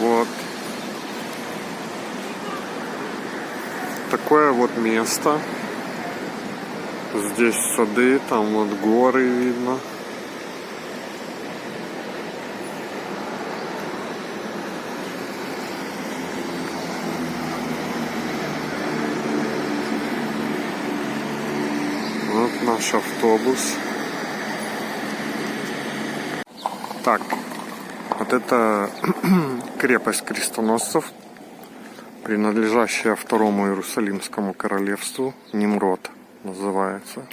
Вот. Такое вот место. Здесь сады, там вот горы видно. Вот наш автобус. Так, вот это крепость крестоносцев, принадлежащая Второму Иерусалимскому королевству, Нимрод называется.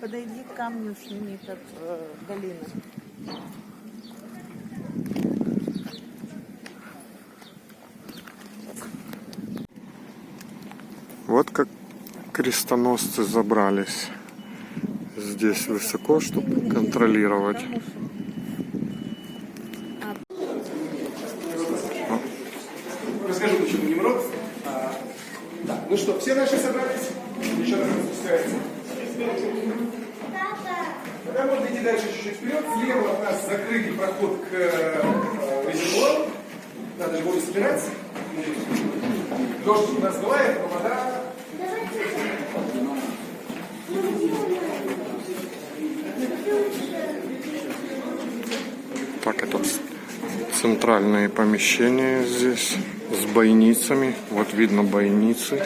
Подойди к камню, сними как долину. Вот как крестоносцы забрались здесь высоко, чтобы контролировать. Расскажу, почему Нимрод. Ну что, все наши собрались? Еще раз спускается. Тогда можно идти дальше чуть-чуть вперед. Слева от нас закрытый проход к резервуару. Надо же воду собирать. Дождь у нас бывает, но вода... Так, это центральные помещения здесь с бойницами. Вот видно бойницы.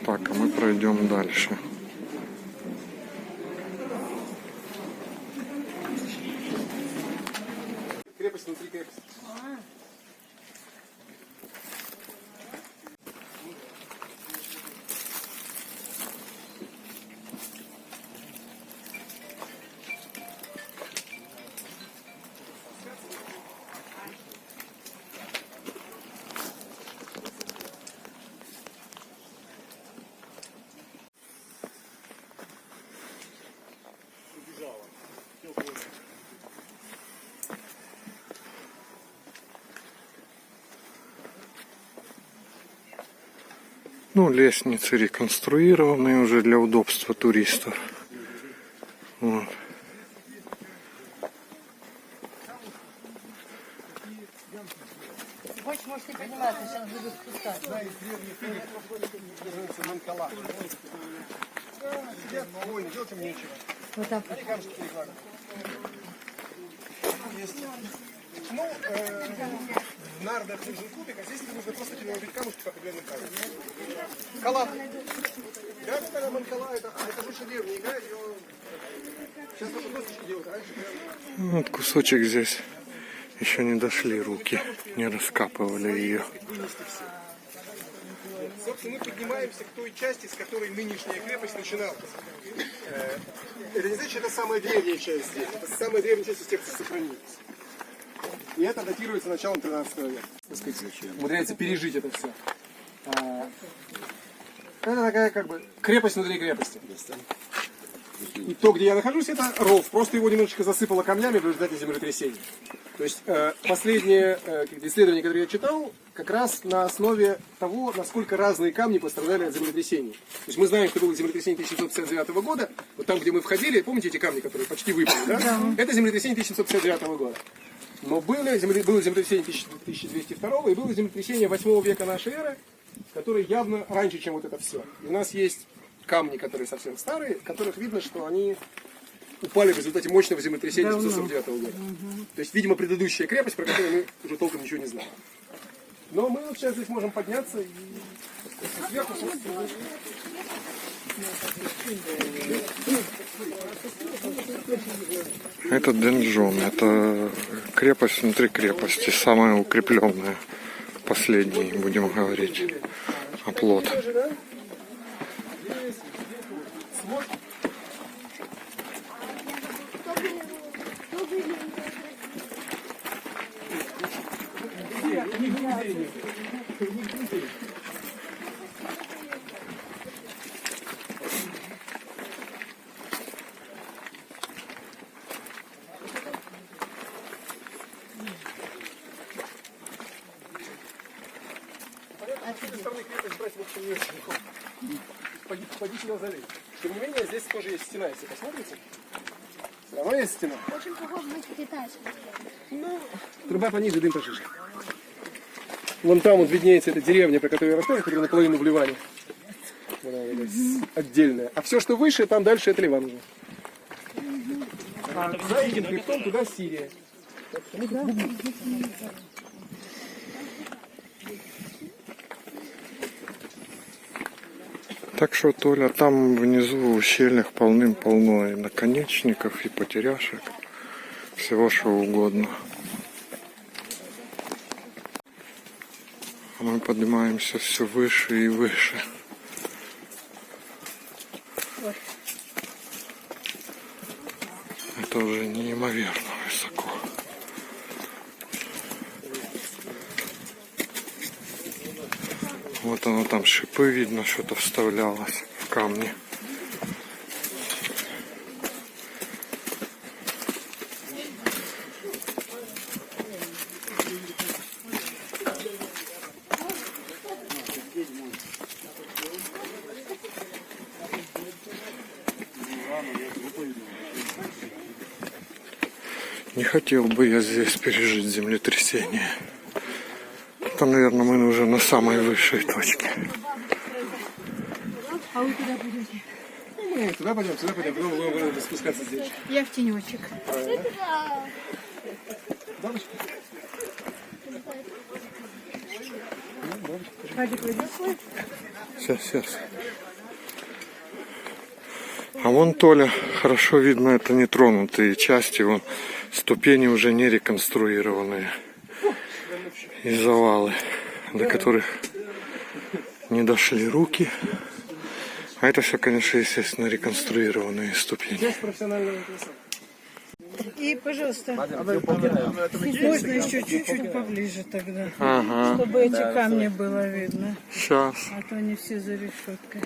Так, а мы пройдем дальше. Крепость внутри крепости. Ну, лестницы реконструированные уже для удобства туристов. Вот. Хочешь, можешь не подниматься, сейчас буду спускаться. Манкала. Сидят, воины, делать им нечего. Вот так. Они камушки перекладывают. Ну, в нардах нужен кубик, а здесь нужно просто переложить камушки по определенным правилам. Кала. Да, это манкала, это лучше древняя игра, ее... Сейчас только досочки делают, а раньше... Вот кусочек здесь. Еще не дошли руки, не раскапывали ее. Собственно, мы поднимаемся к той части, с которой нынешняя крепость начиналась. Это не значит, что это самая древняя часть здесь. Это самая древняя часть из тех, что сохранились. И это датируется началом 13 века. Так сказать, умудряется пережить это все. Это такая как бы крепость внутри крепости. И то, где я нахожусь, это ров. Просто его немножечко засыпало камнями в результате землетрясения. То есть последние исследования, которые я читал, как раз на основе того, насколько разные камни пострадали от землетрясений. То есть мы знаем, что было землетрясение 1759 года. Вот там, где мы входили, помните эти камни, которые почти выпали, да? Это землетрясение 1759 года. Но было землетрясение 1202 и было землетрясение 8 века нашей эры, которое явно раньше, чем вот это все. И у нас есть камни, которые совсем старые, в которых видно, что они упали в результате мощного землетрясения 1949 года. То есть, видимо, предыдущая крепость, про которую мы уже толком ничего не знаем. Но мы вот сейчас здесь можем подняться и сверху... Это Денджон, это крепость внутри крепости, самая укрепленная, последний, будем говорить, оплот. этой стороны крепость брать лучше не очень. Поди сюда залей. Тем не менее, здесь тоже есть стена, если посмотрите. Все равно есть стена. Очень похоже на китайскую. Ну, труба пониже, дым пошире. Вон там вот виднеется эта деревня, про которую я рассказывал, которая наполовину в Ливане. Отдельная. А все, что выше, там дальше это Ливан уже. А за этим хребтом туда Сирия. Так что, Толя, там внизу в ущельях полным-полно и наконечников, и потеряшек, всего что угодно. А мы поднимаемся все выше и выше. Это уже неимоверно высоко. Вот оно там шипы видно, что-то вставлялось в камни. Не хотел бы я здесь пережить землетрясение. Там, наверное, мы уже на самой высшей точке. А вы куда пойдете? Мы туда пойдем, потом будем спускаться здесь. Я в тенечек. Вадик, выйди. Сейчас. А вон, Толя, хорошо видно, это нетронутые части, вон ступени уже не реконструированные. И завалы, до которых не дошли руки. А это все, конечно, естественно, реконструированные ступени. Здесь профессиональная краса. И, пожалуйста, можно еще чуть-чуть поближе тогда, Ага, чтобы эти камни было видно. сейчас. А то они все за решеткой.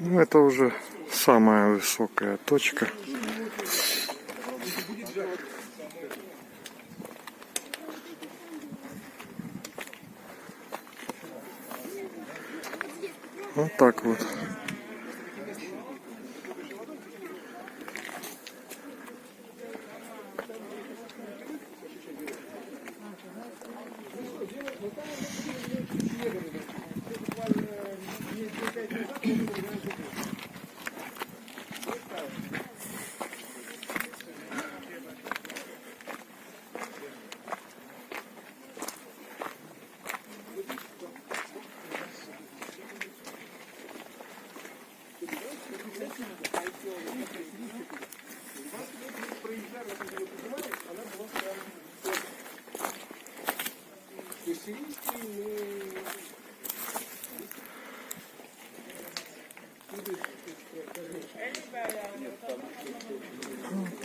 Ну, это уже самая высокая точка. Вот так вот.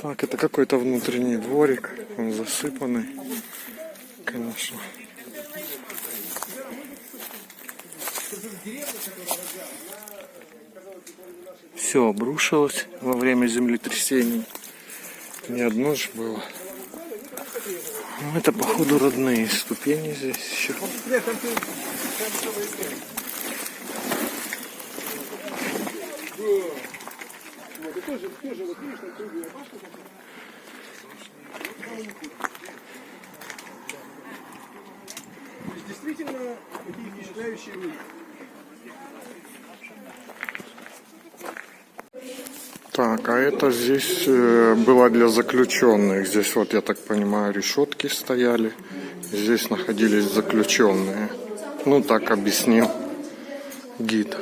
Так, это какой-то внутренний дворик, он засыпанный, конечно. Все обрушилось во время землетрясений. Не одно же было. Ну, это, походу, родные ступени здесь еще. Действительно, такие впечатляющие люди. Так, а это здесь было для заключенных. Здесь, вот, я так понимаю, решетки стояли. Здесь находились заключенные. Ну, так объяснил гид.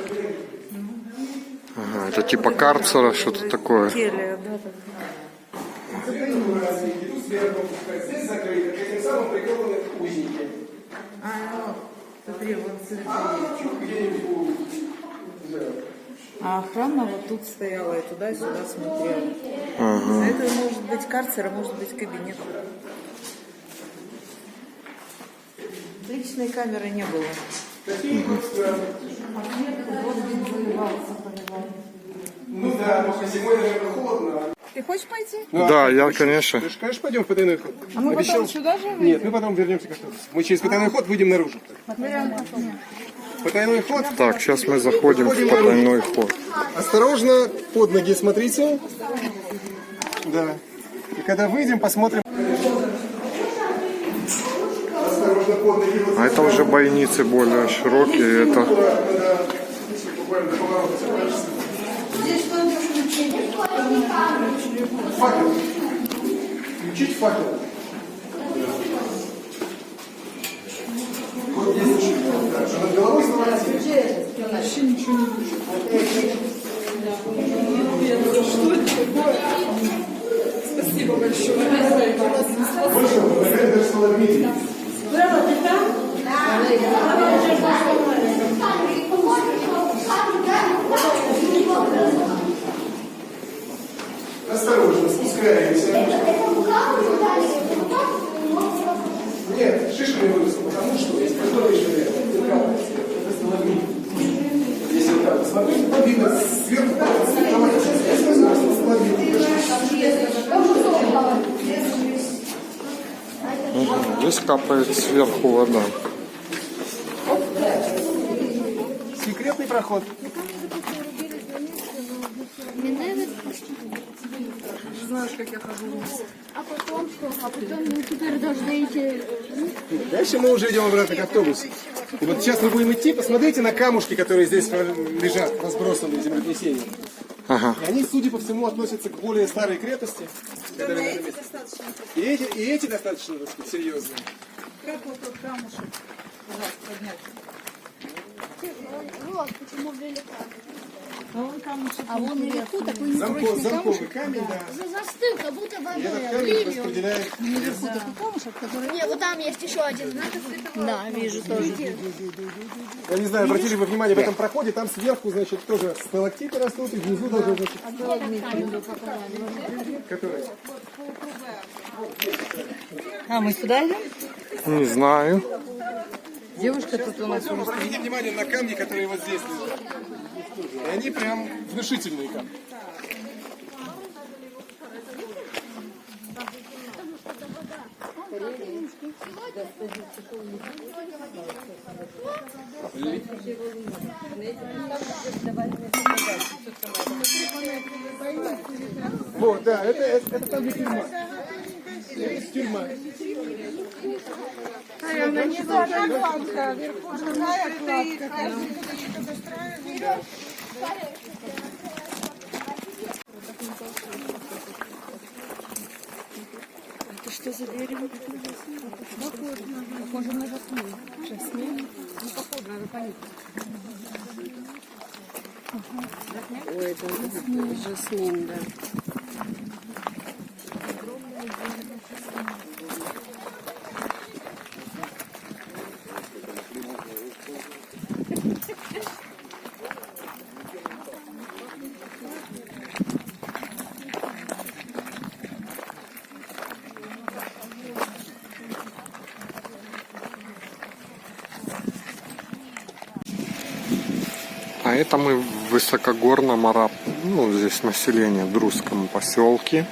Ага, это типа карцера, что-то такое. Келья, да, Здесь закрыто, к этим самым прикованы узники. смотри, вон А охрана вот тут стояла и туда-сюда смотрела. Ага. Это может быть карцер, а может быть кабинет. Личной камеры не было. Ну да, после зимой, наверное, холодно. Ты хочешь пойти? Ну, Да, а я, хочешь? конечно. Ты же, конечно, пойдем в потайной ход. А мы Обещал. потом сюда же выйдем? Нет, мы потом вернемся к автобусу. Мы через потайной ход выйдем наружу. Потайной ход. Так, сейчас мы заходим в потайной ход. Осторожно, под ноги смотрите. Да. И когда выйдем, посмотрим. Осторожно, под ноги. Вот А это уже бойницы более широкие. Это буквально до поворота. Факел. Включить факел. Вот здесь еще. Да, над головой смотрите. Вообще ничего не вижу. Спасибо большое. Больше, наверное, даже сталагмит. Осторожно, спускаемся. Нет, шишка не выросла, потому что есть который же это сталагмит. Если вот так вот смотреть, то видно сверху, здесь капает сверху вода. секретный проход. Знаешь, как я хожу вниз. А потом что? А потом мы теперь должны идти. Дальше мы уже идем обратно к автобусу. И вот сейчас мы будем идти, посмотрите на камушки, которые здесь лежат, разбросанные в землетрясении. Ага. И они, судя по всему, относятся к более старой крепости. которые на этом месте. И эти достаточно, так сказать, серьезные. Как вот тот камушек? Пожалуйста, поднять. Вот почему велика. А вон камушек. А вон наверху такой непрочный Замковый камушек. камень, да. Застыл, как будто И этот вода. камень распределяет. Наверху такой камушек, который... Не, вот там есть еще один. Да, вижу тоже. Я не знаю, обратили вы внимание, в этом проходе там сверху, значит, тоже сталактиты растут, и внизу даже, значит, которые... А, мы сюда идем? Не знаю. Девушка тут у нас уже. Обратите внимание на камни, которые вот здесь лежат. И они прям внушительные камни. Вот, да, это там, где тюрьма. Это тюрьма. Жасмин, да. А это мы в высокогорном здесь население в Друзском поселке.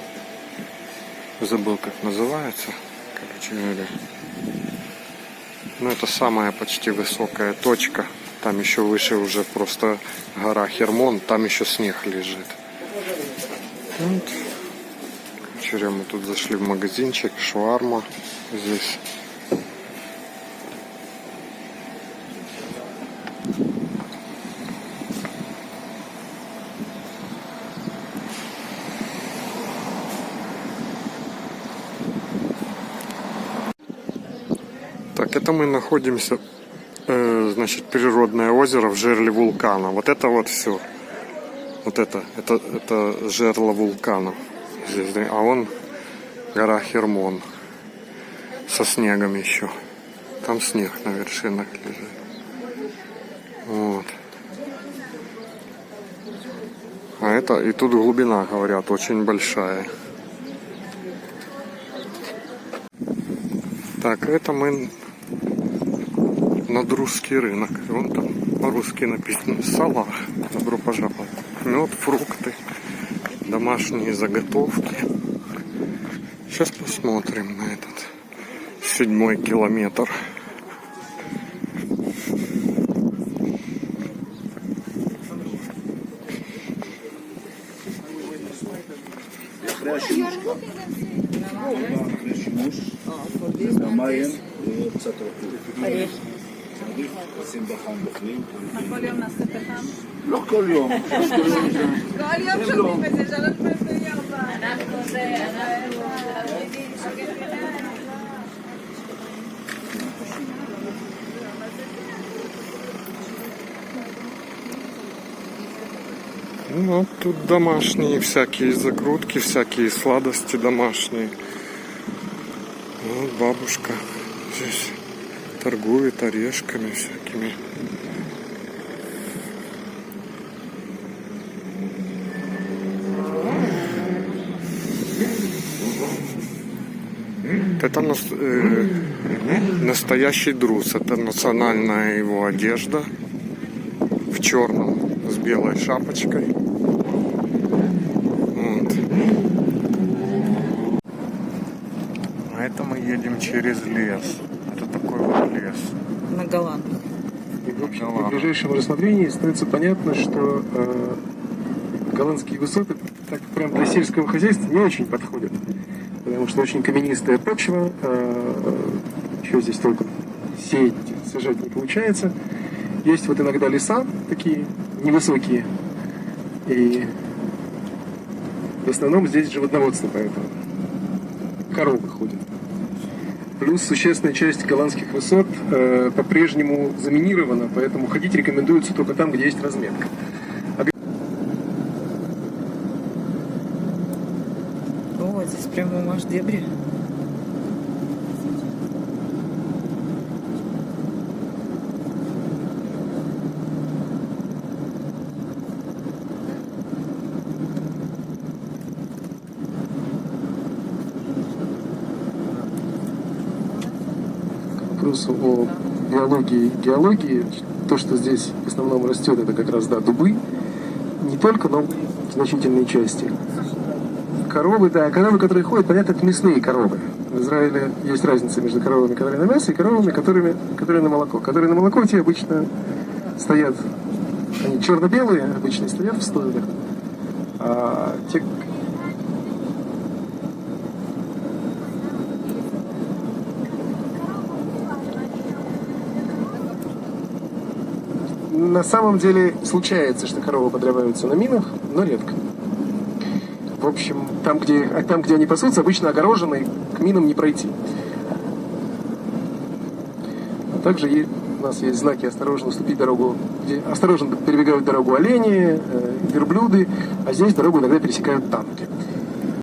Забыл, как называется, короче говоря. Это самая почти высокая точка. Там еще выше уже просто гора Хермон, там еще снег лежит. Вот. Короче говоря, мы тут зашли в магазинчик, шаурма здесь. Так, это мы находимся, значит, природное озеро в жерле вулкана. Вот это вот все. Вот это жерло вулкана. Здесь, да, а вон гора Хермон со снегом еще. Там снег на вершинах лежит. Вот. А это, и тут глубина, говорят, очень большая. Так, это мы на Друзский рынок. Вон там по-русски написано «Салах». Добро пожаловать. Мед, фрукты. домашние заготовки. Сейчас посмотрим на этот 7-й километр. המים, קצת רטוב. עושים בחם בפנים. כל יום נעשה פחם? לא כל יום. כל יום שומעים את זה, 3 פעמים ביום. אנחנו זה, Ну, тут домашние всякие закрутки, всякие сладости домашние. Вот бабушка здесь торгует орешками всякими. Это настоящий друз. Это национальная его одежда в черном с белой шапочкой. Вот. А это мы едем через лес. Это такой вот лес. На голландах. В общем, при ближайшем рассмотрении становится понятно, что голландские высоты так прям для сельского хозяйства не очень подходят. Потому что очень каменистая почва, еще здесь только сеять, сажать не получается. Есть вот иногда леса такие невысокие, и в основном здесь животноводство, поэтому коровы ходят. Плюс существенная часть голландских высот по-прежнему заминирована, поэтому ходить рекомендуется только там, где есть разметка. О, здесь прямо маш дебри. К вопросу о биологии и геологии, то, что здесь в основном растет, это как раз, да, дубы. Не только, но в значительной части. Коровы, да, коровы, которые ходят, понятно, это мясные коровы. В Израиле есть разница между коровами, которые на мясо, и коровами, которые на молоко. Которые на молоко, те обычно стоят, они черно-белые, обычно стоят в стойлах. А те... На самом деле случается, что коровы подрываются на минах, но редко. В общем, там, где они пасутся, обычно огорожены, к минам не пройти. А также у нас есть знаки «Осторожно уступить дорогу», где осторожно перебегают дорогу олени, верблюды, а здесь дорогу иногда пересекают танки.